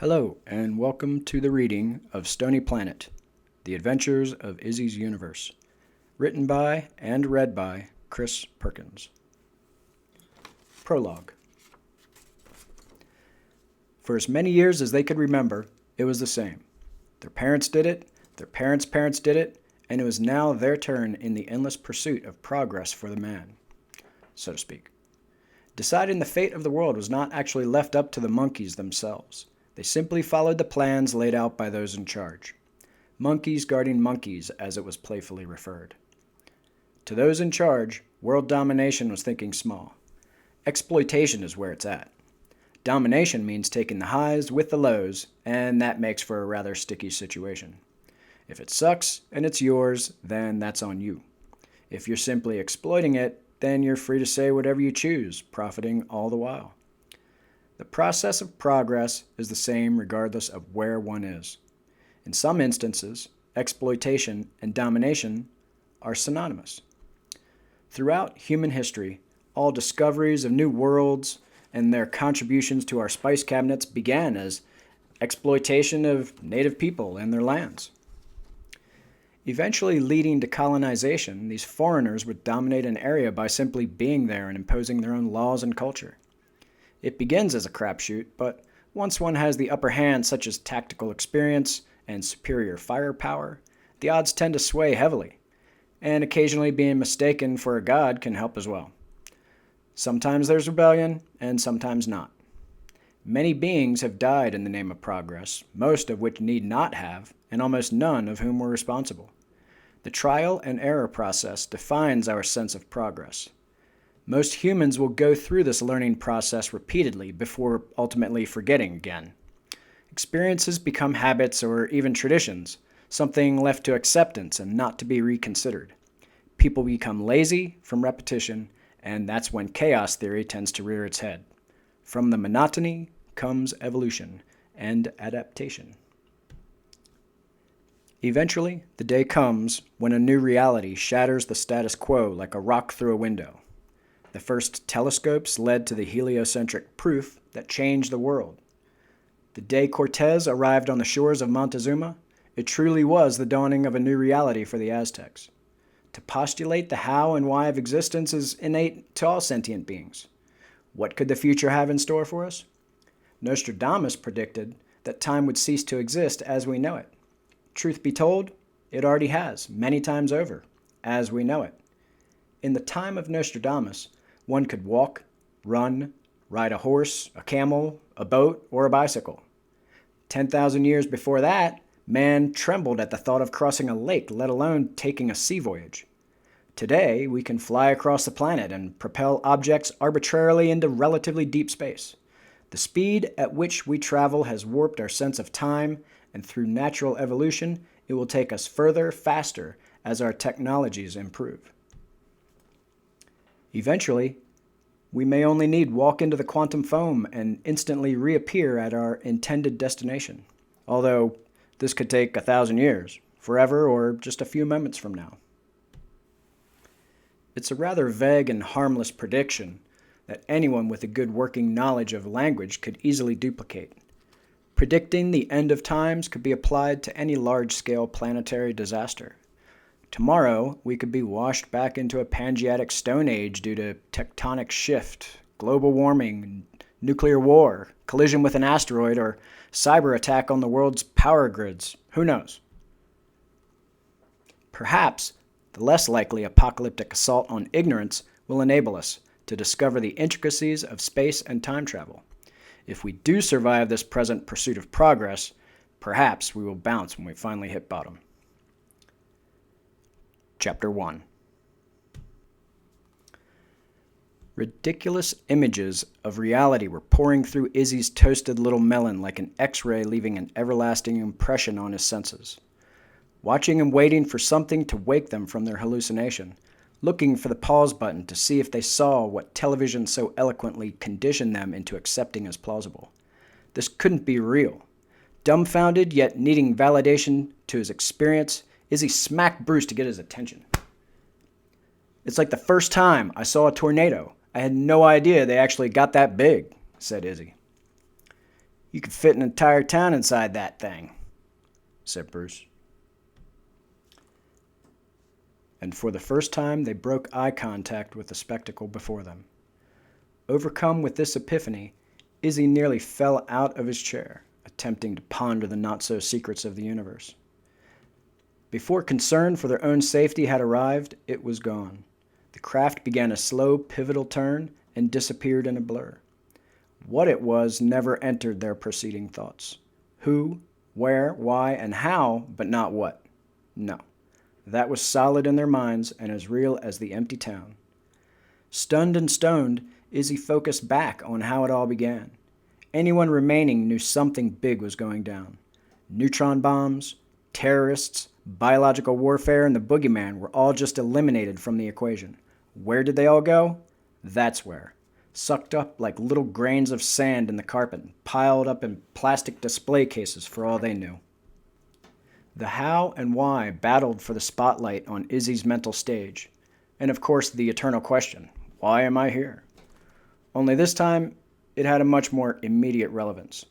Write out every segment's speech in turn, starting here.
Hello, and welcome to the reading of Stoney Planet, The Adventures of Izzy's Universe, written by and read by Chris Perkins. Prologue. For as many years as they could remember, it was the same. Their parents did it, their parents' parents did it, and it was now their turn in the endless pursuit of progress for the man, so to speak. Deciding the fate of the world was not actually left up to the monkeys themselves. They simply followed the plans laid out by those in charge. Monkeys guarding monkeys, as it was playfully referred. To those in charge, world domination was thinking small. Exploitation is where it's at. Domination means taking the highs with the lows, and that makes for a rather sticky situation. If it sucks and it's yours, then that's on you. If you're simply exploiting it, then you're free to say whatever you choose, profiting all the while. The process of progress is the same regardless of where one is. In some instances, exploitation and domination are synonymous. Throughout human history, all discoveries of new worlds and their contributions to our spice cabinets began as exploitation of native people and their lands. Eventually leading to colonization, these foreigners would dominate an area by simply being there and imposing their own laws and culture. It begins as a crapshoot, but once one has the upper hand such as tactical experience and superior firepower, the odds tend to sway heavily, and occasionally being mistaken for a god can help as well. Sometimes there's rebellion, and sometimes not. Many beings have died in the name of progress, most of which need not have, and almost none of whom were responsible. The trial and error process defines our sense of progress. Most humans will go through this learning process repeatedly before ultimately forgetting again. Experiences become habits or even traditions, something left to acceptance and not to be reconsidered. People become lazy from repetition, and that's when chaos theory tends to rear its head. From the monotony comes evolution and adaptation. Eventually, the day comes when a new reality shatters the status quo like a rock through a window. The first telescopes led to the heliocentric proof that changed the world. The day Cortez arrived on the shores of Montezuma, it truly was the dawning of a new reality for the Aztecs. To postulate the how and why of existence is innate to all sentient beings. What could the future have in store for us? Nostradamus predicted that time would cease to exist as we know it. Truth be told, it already has, many times over, as we know it. In the time of Nostradamus, one could walk, run, ride a horse, a camel, a boat, or a bicycle. 10,000 years before that, man trembled at the thought of crossing a lake, let alone taking a sea voyage. Today, we can fly across the planet and propel objects arbitrarily into relatively deep space. The speed at which we travel has warped our sense of time, and through natural evolution, it will take us further, faster, as our technologies improve. Eventually, we may only need walk into the quantum foam and instantly reappear at our intended destination, although this could take 1,000 years, forever, or just a few moments from now. It's a rather vague and harmless prediction that anyone with a good working knowledge of language could easily duplicate. Predicting the end of times could be applied to any large-scale planetary disaster. Tomorrow, we could be washed back into a Pangeatic Stone Age due to tectonic shift, global warming, nuclear war, collision with an asteroid, or cyber attack on the world's power grids. Who knows? Perhaps the less likely apocalyptic assault on ignorance will enable us to discover the intricacies of space and time travel. If we do survive this present pursuit of progress, perhaps we will bounce when we finally hit bottom. Chapter 1. Ridiculous images of reality were pouring through Izzy's toasted little melon like an X-ray, leaving an everlasting impression on his senses. Watching and waiting for something to wake them from their hallucination, looking for the pause button to see if they saw what television so eloquently conditioned them into accepting as plausible. This couldn't be real. Dumbfounded, yet needing validation to his experience, Izzy smacked Bruce to get his attention. "It's like the first time I saw a tornado. I had no idea they actually got that big," said Izzy. You could fit an entire town inside that thing, said Bruce. And for the first time they broke eye contact with the spectacle before them. Overcome with this epiphany, Izzy nearly fell out of his chair, attempting to ponder the not-so-secrets of the universe. Before concern for their own safety had arrived, it was gone. The craft began a slow, pivotal turn and disappeared in a blur. What it was never entered their preceding thoughts. Who, where, why, and how, but not what. No. That was solid in their minds and as real as the empty town. Stunned and stoned, Izzy focused back on how it all began. Anyone remaining knew something big was going down. Neutron bombs, terrorists, biological warfare, and the boogeyman were all just eliminated from the equation. Where did they all go? That's where. Sucked up like little grains of sand in the carpet, piled up in plastic display cases for all they knew. The how and why battled for the spotlight on Izzy's mental stage. And of course the eternal question, why am I here? Only this time, it had a much more immediate relevance.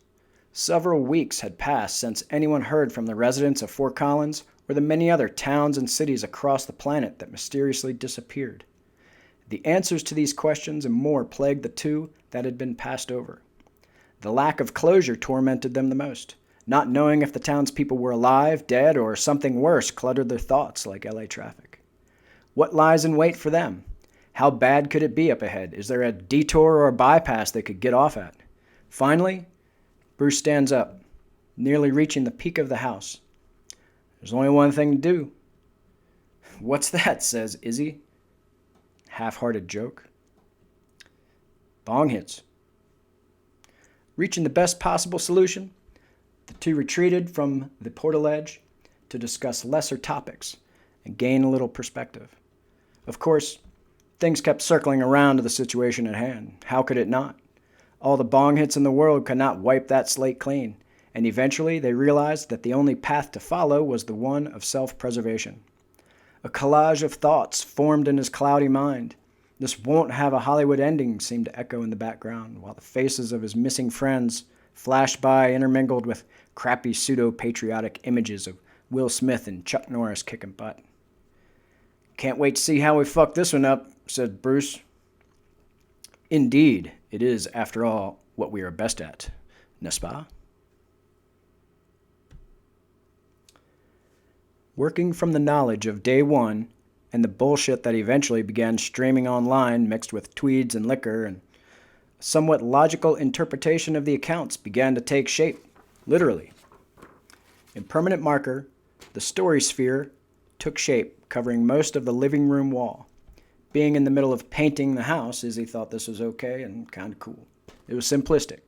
Several weeks had passed since anyone heard from the residents of Fort Collins or the many other towns and cities across the planet that mysteriously disappeared. The answers to these questions and more plagued the two that had been passed over. The lack of closure tormented them the most. Not knowing if the townspeople were alive, dead, or something worse cluttered their thoughts like LA traffic. What lies in wait for them? How bad could it be up ahead? Is there a detour or a bypass they could get off at? Finally, Bruce stands up, nearly reaching the peak of the house. There's only one thing to do. What's that? Says Izzy. Half-hearted joke. Bong hits. Reaching the best possible solution, the two retreated from the portal edge to discuss lesser topics and gain a little perspective. Of course, things kept circling around to the situation at hand. How could it not? All the bong hits in the world could not wipe that slate clean, and eventually they realized that the only path to follow was the one of self-preservation. A collage of thoughts formed in his cloudy mind. This won't have a Hollywood ending seemed to echo in the background, while the faces of his missing friends flashed by intermingled with crappy pseudo-patriotic images of Will Smith and Chuck Norris kicking butt. Can't wait to see how we fuck this one up, said Bruce. Indeed, it is, after all, what we are best at, n'est-ce pas? Working from the knowledge of day one and the bullshit that eventually began streaming online mixed with tweeds and liquor, and a somewhat logical interpretation of the accounts began to take shape, literally. In permanent marker, the story sphere took shape, covering most of the living room wall. Being in the middle of painting the house, Izzy thought this was okay and kind of cool. It was simplistic.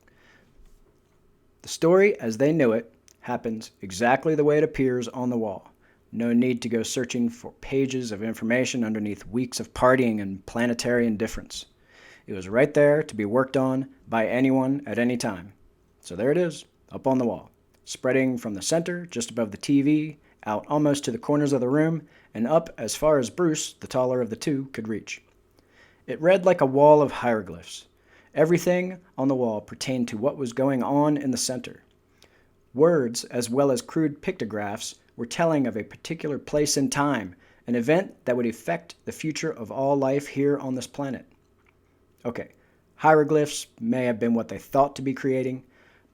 The story, as they knew it, happens exactly the way it appears on the wall. No need to go searching for pages of information underneath weeks of partying and planetary indifference. It was right there to be worked on by anyone at any time. So there it is, up on the wall, spreading from the center, just above the TV, out almost to the corners of the room, and up as far as Bruce, the taller of the two, could reach. It read like a wall of hieroglyphs. Everything on the wall pertained to what was going on in the center. Words, as well as crude pictographs, were telling of a particular place in time, an event that would affect the future of all life here on this planet. Okay, hieroglyphs may have been what they thought to be creating,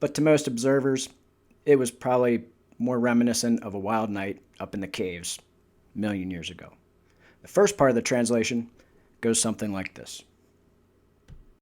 but to most observers, it was probably more reminiscent of a wild night up in the caves a million years ago. The first part of the translation goes something like this.